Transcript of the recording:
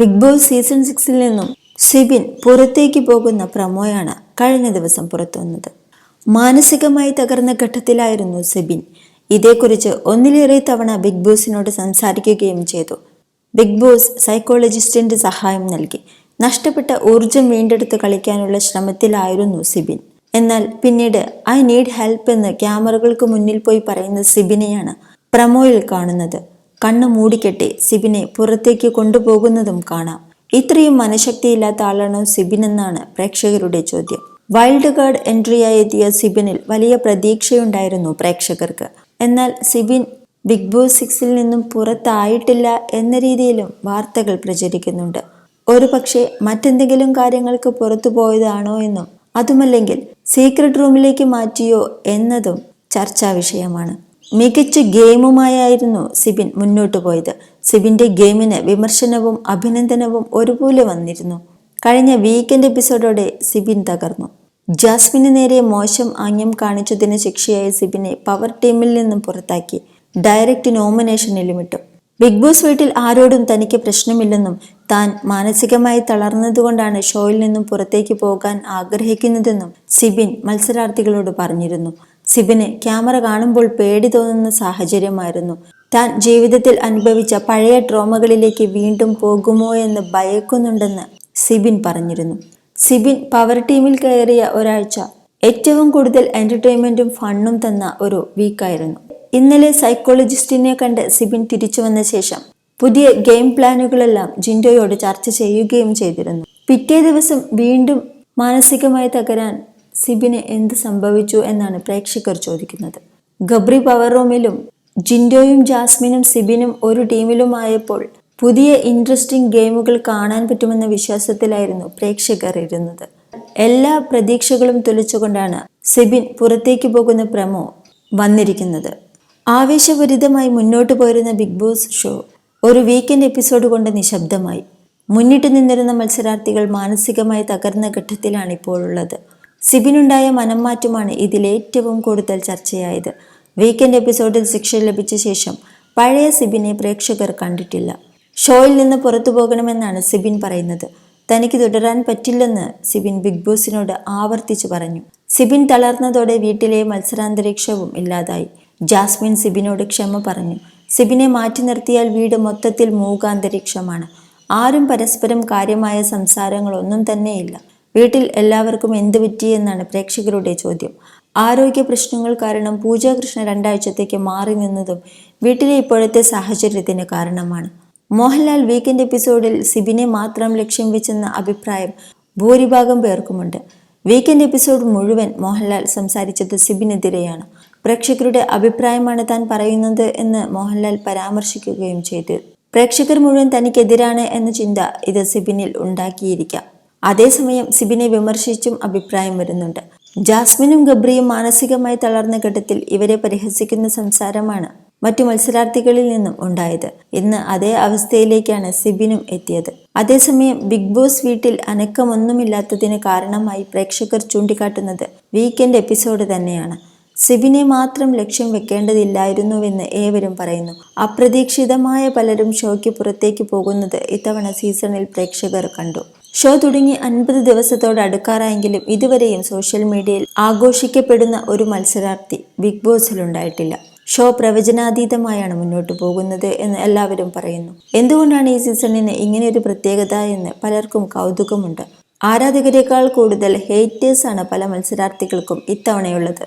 Big boss season 6 നിന്നും സിബിൻ പുറത്തേക്ക് പോകുന്ന പ്രമോയാണ് കഴിഞ്ഞ ദിവസം പുറത്തു വന്നത്. മാനസികമായി തകർന്ന ഘട്ടത്തിലായിരുന്നു സിബിൻ. ഇതേക്കുറിച്ച് ഒന്നിലേറെ തവണ ബിഗ് ബോസിനോട് സംസാരിക്കുകയും ചെയ്തു. ബിഗ് ബോസ് സൈക്കോളജിസ്റ്റിന്റെ സഹായം നൽകി. നഷ്ടപ്പെട്ട ഊർജം വീണ്ടെടുത്ത് കളിക്കാനുള്ള ശ്രമത്തിലായിരുന്നു സിബിൻ. എന്നാൽ പിന്നീട് ഐ നീഡ് ഹെൽപ്പ് എന്ന് ക്യാമറകൾക്ക് മുന്നിൽ പോയി പറയുന്ന സിബിനെയാണ് പ്രമോയിൽ കാണുന്നത്. കണ്ണു മൂടിക്കെട്ടി സിബിനെ പുറത്തേക്ക് കൊണ്ടുപോകുന്നതും കാണാം. ഇത്രയും മനഃശക്തിയില്ലാത്ത ആളാണോ സിബിൻ എന്നാണ് പ്രേക്ഷകരുടെ ചോദ്യം. വൈൽഡ് കാർഡ് എൻട്രിയായി എത്തിയ സിബിനിൽ വലിയ പ്രതീക്ഷയുണ്ടായിരുന്നു പ്രേക്ഷകർക്ക്. എന്നാൽ സിബിൻ ബിഗ് ബോസ് 6 നിന്നും പുറത്തായിട്ടില്ല എന്ന രീതിയിലും വാർത്തകൾ പ്രചരിക്കുന്നുണ്ട്. ഒരുപക്ഷെ മറ്റെന്തെങ്കിലും കാര്യങ്ങൾക്ക് പുറത്തു പോയതാണോ എന്നും അതുമല്ലെങ്കിൽ സീക്രട്ട് റൂമിലേക്ക് മാറ്റിയോ എന്നതും ചർച്ചാ വിഷയമാണ്. മികച്ച ഗെയിമുമായിരുന്നു സിബിൻ മുന്നോട്ടു പോയത്. സിബിന്റെ ഗെയിമിന് വിമർശനവും അഭിനന്ദനവും ഒരുപോലെ വന്നിരുന്നു. കഴിഞ്ഞ വീക്കെൻഡ് എപ്പിസോഡോടെ സിബിൻ തകർന്നു. ജാസ്മിന് നേരെ മോശം ആംഗ്യം കാണിച്ചതിന് ശിക്ഷയായി സിബിനെ പവർ ടീമിൽ നിന്നും പുറത്താക്കി. ഡയറക്റ്റ് നോമിനേഷനിലും ഇട്ടു. ബിഗ് ബോസ് വീട്ടിൽ ആരോടും തനിക്ക് പ്രശ്നമില്ലെന്നും താൻ മാനസികമായി തളർന്നതുകൊണ്ടാണ് ഷോയിൽ നിന്നും പുറത്തേക്ക് പോകാൻ ആഗ്രഹിക്കുന്നതെന്നും സിബിൻ മത്സരാർത്ഥികളോട് പറഞ്ഞിരുന്നു. സിബിന് ക്യാമറ കാണുമ്പോൾ പേടി തോന്നുന്ന സാഹചര്യമായിരുന്നു. താൻ ജീവിതത്തിൽ അനുഭവിച്ച പഴയ ട്രോമകളിലേക്ക് വീണ്ടും പോകുമോ എന്ന് ഭയക്കുന്നുണ്ടെന്ന് സിബിൻ പറഞ്ഞിരുന്നു. സിബിൻ പവർ ടീമിൽ കയറിയ ഒരാഴ്ച ഏറ്റവും കൂടുതൽ എന്റർടൈൻമെന്റും ഫണ്ണും തന്ന ഒരു വീക്കായിരുന്നു. ഇന്നലെ സൈക്കോളജിസ്റ്റിനെ കണ്ട് സിബിൻ തിരിച്ചു വന്ന ശേഷം പുതിയ ഗെയിം പ്ലാനുകളെല്ലാം ജിൻഡോയോട് ചർച്ച ചെയ്യുകയും ചെയ്തിരുന്നു. പിറ്റേ ദിവസം വീണ്ടും മാനസികമായി തകരാൻ സിബിന് എന്ത് സംഭവിച്ചു എന്നാണ് പ്രേക്ഷകർ ചോദിക്കുന്നത്. ഗബ്രി പവർ റൂമിലും ജിൻഡോയും ജാസ്മിനും സിബിനും ഒരു ടീമിലുമായപ്പോൾ പുതിയ ഇൻട്രസ്റ്റിംഗ് ഗെയിമുകൾ കാണാൻ പറ്റുമെന്ന വിശ്വാസത്തിലായിരുന്നു പ്രേക്ഷകർ ഇരുന്നത്. എല്ലാ പ്രതീക്ഷകളും തുലച്ചുകൊണ്ടാണ് സിബിൻ പുറത്തേക്ക് പോകുന്ന പ്രമോ വന്നിരിക്കുന്നത്. ആവേശഭരിതമായി മുന്നോട്ട് പോയിരുന്ന ബിഗ് ബോസ് ഷോ ഒരു വീക്കെൻഡ് എപ്പിസോഡ് കൊണ്ട് നിശബ്ദമായി. മുന്നിട്ട് നിന്നിരുന്ന മത്സരാർത്ഥികൾ മാനസികമായി തകർന്ന ഘട്ടത്തിലാണ് ഇപ്പോഴുള്ളത്. സിബിനുണ്ടായ മനംമാറ്റമാണ് ഇതിലേറ്റവും കൂടുതൽ ചർച്ചയായത്. വീക്കെൻഡ് എപ്പിസോഡിൽ ശിക്ഷ ലഭിച്ച ശേഷം പഴയ സിബിനെ പ്രേക്ഷകർ കണ്ടിട്ടില്ല. ഷോയിൽ നിന്ന് പുറത്തു പോകണമെന്നാണ് സിബിൻ പറയുന്നത്. തനിക്ക് തുടരാൻ പറ്റില്ലെന്ന് സിബിൻ ബിഗ് ബോസിനോട് ആവർത്തിച്ചു പറഞ്ഞു. സിബിൻ തളർന്നതോടെ വീട്ടിലെ മത്സരാന്തരീക്ഷവും ഇല്ലാതായി. ജാസ്മിൻ സിബിനോട് ക്ഷമ പറഞ്ഞു. സിബിനെ മാറ്റി നിർത്തിയാൽ വീട് മൊത്തത്തിൽ മൂകാന്തരീക്ഷമാണ്. ആരും പരസ്പരം കാര്യമായ സംസാരങ്ങളൊന്നും തന്നെയില്ല. വീട്ടിൽ എല്ലാവർക്കും എന്ത് പറ്റിയെന്നാണ് പ്രേക്ഷകരുടെ ചോദ്യം. ആരോഗ്യ പ്രശ്നങ്ങൾ കാരണം പൂജ കൃഷ്ണ 2 ആഴ്ചത്തേക്ക് മാറി നിന്നതും വീട്ടിലെ ഇപ്പോഴത്തെ സാഹചര്യത്തിന് കാരണമാണ്. മോഹൻലാൽ വീക്കെൻഡ് എപ്പിസോഡിൽ സിബിനെ മാത്രം ലക്ഷ്യം വെച്ചെന്ന അഭിപ്രായം ഭൂരിഭാഗം പേർക്കുമുണ്ട്. വീക്കെൻഡ് എപ്പിസോഡ് മുഴുവൻ മോഹൻലാൽ സംസാരിച്ചത് സിബിനെതിരെയാണ്. പ്രേക്ഷകരുടെ അഭിപ്രായമാണ് താൻ പറയുന്നത് എന്ന് മോഹൻലാൽ പരാമർശിക്കുകയും ചെയ്തു. പ്രേക്ഷകർ മുഴുവൻ തനിക്കെതിരാണ് എന്ന ചിന്ത ഇത് സിബിനിൽ ഉണ്ടാക്കിയിരിക്കാം. അതേസമയം സിബിനെ വിമർശിച്ചും അഭിപ്രായം വരുന്നുണ്ട്. ജാസ്മിനും ഗബ്രിയും മാനസികമായി തളർന്ന ഘട്ടത്തിൽ ഇവരെ പരിഹസിക്കുന്ന സംസാരമാണ് മറ്റു മത്സരാർത്ഥികളിൽ നിന്നും ഉണ്ടായത്. ഇന്ന് അതേ അവസ്ഥയിലേക്കാണ് സിബിനും എത്തിയത്. അതേസമയം ബിഗ് ബോസ് വീട്ടിൽ അനക്കമൊന്നുമില്ലാത്തതിന് കാരണമായി പ്രേക്ഷകർ ചൂണ്ടിക്കാട്ടുന്നത് വീക്കെൻഡ് എപ്പിസോഡ് തന്നെയാണ്. സിബിനെ മാത്രം ലക്ഷ്യം വെക്കേണ്ടതില്ലായിരുന്നുവെന്ന് ഏവരും പറയുന്നു. അപ്രതീക്ഷിതമായ പലരും ഷോയ്ക്ക് പുറത്തേക്ക് പോകുന്നത് ഇത്തവണ സീസണിൽ പ്രേക്ഷകർ കണ്ടു. ഷോ തുടങ്ങി 50 ദിവസത്തോട് അടുക്കാറായെങ്കിലും ഇതുവരെയും സോഷ്യൽ മീഡിയയിൽ ആഘോഷിക്കപ്പെടുന്ന ഒരു മത്സരാർത്ഥി ബിഗ് ബോസിലുണ്ടായിട്ടില്ല. ഷോ പ്രവചനാതീതമായാണ് മുന്നോട്ട് പോകുന്നത് എന്ന് എല്ലാവരും പറയുന്നു. എന്തുകൊണ്ടാണ് ഈ സീസണിന് ഇങ്ങനെയൊരു പ്രത്യേകത എന്ന് പലർക്കും കൗതുകമുണ്ട്. ആരാധകരെക്കാൾ കൂടുതൽ ഹേറ്റേഴ്സാണ് പല മത്സരാർത്ഥികൾക്കും ഇത്തവണയുള്ളത്.